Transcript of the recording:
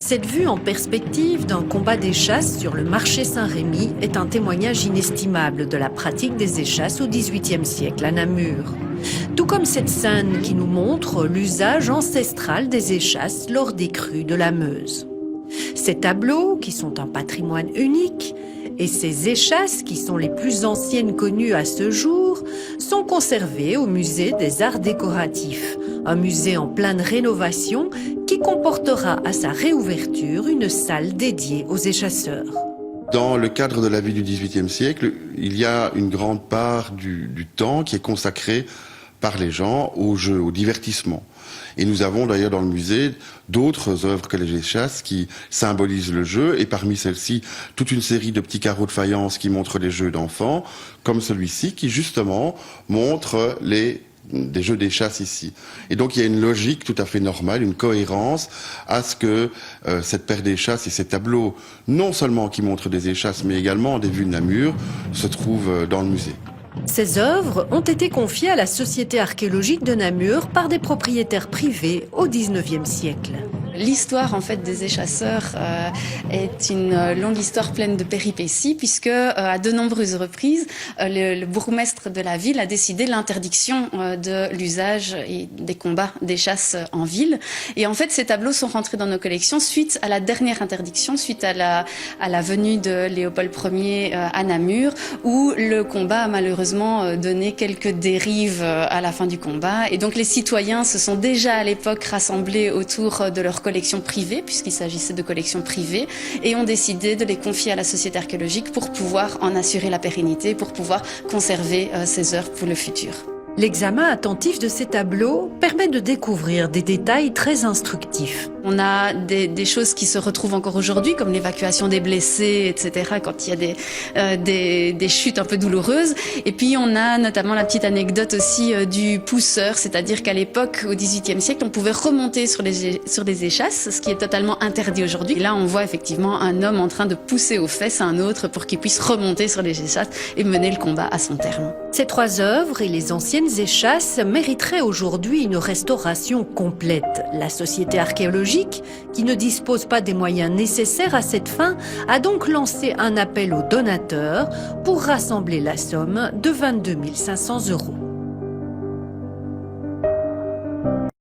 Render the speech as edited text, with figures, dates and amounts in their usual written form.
Cette vue en perspective d'un combat d'échasses sur le marché Saint-Rémy est un témoignage inestimable de la pratique des échasses au XVIIIe siècle à Namur. Tout comme cette scène qui nous montre l'usage ancestral des échasses lors des crues de la Meuse. Ces tableaux, qui sont un patrimoine unique, et ces échasses, qui sont les plus anciennes connues à ce jour, sont conservées au musée des Arts décoratifs, un musée en pleine rénovation qui comportera à sa réouverture une salle dédiée aux échasseurs. Dans le cadre de la vie du XVIIIe siècle, il y a une grande part du temps qui est consacré par les gens au jeu, au divertissement. Et nous avons d'ailleurs dans le musée d'autres œuvres que les échasses qui symbolisent le jeu, et parmi celles-ci, toute une série de petits carreaux de faïence qui montrent les jeux d'enfants, comme celui-ci qui justement montre des jeux d'échasses ici. Et donc il y a une logique tout à fait normale, une cohérence à ce que cette paire d'échasses et ces tableaux, non seulement qui montrent des échasses, mais également des vues de Namur, se trouvent dans le musée. Ces œuvres ont été confiées à la Société archéologique de Namur par des propriétaires privés au XIXe siècle. L'histoire en fait des échasseurs est une longue histoire pleine de péripéties puisque à de nombreuses reprises le bourgmestre de la ville a décidé l'interdiction de l'usage et des combats d'échasses en ville. Et en fait ces tableaux sont rentrés dans nos collections suite à la dernière interdiction, suite à la venue de Léopold Ier à Namur, où le combat a malheureusement donné quelques dérives à la fin du combat. Et donc les citoyens se sont déjà à l'époque rassemblés autour de leur collections privées, puisqu'il s'agissait de collections privées, et ont décidé de les confier à la Société archéologique pour pouvoir en assurer la pérennité, pour pouvoir conserver ces œuvres pour le futur. L'examen attentif de ces tableaux permet de découvrir des détails très instructifs. On a des choses qui se retrouvent encore aujourd'hui, comme l'évacuation des blessés, etc., quand il y a des chutes un peu douloureuses. Et puis on a notamment la petite anecdote aussi du pousseur, c'est-à-dire qu'à l'époque, au XVIIIe siècle, on pouvait remonter sur des échasses, ce qui est totalement interdit aujourd'hui. Et là, on voit effectivement un homme en train de pousser aux fesses un autre pour qu'il puisse remonter sur les échasses et mener le combat à son terme. Ces trois œuvres et les anciennes échasses mériteraient aujourd'hui une restauration complète. La Société archéologique, qui ne dispose pas des moyens nécessaires à cette fin, a donc lancé un appel aux donateurs pour rassembler la somme de 22 500 €.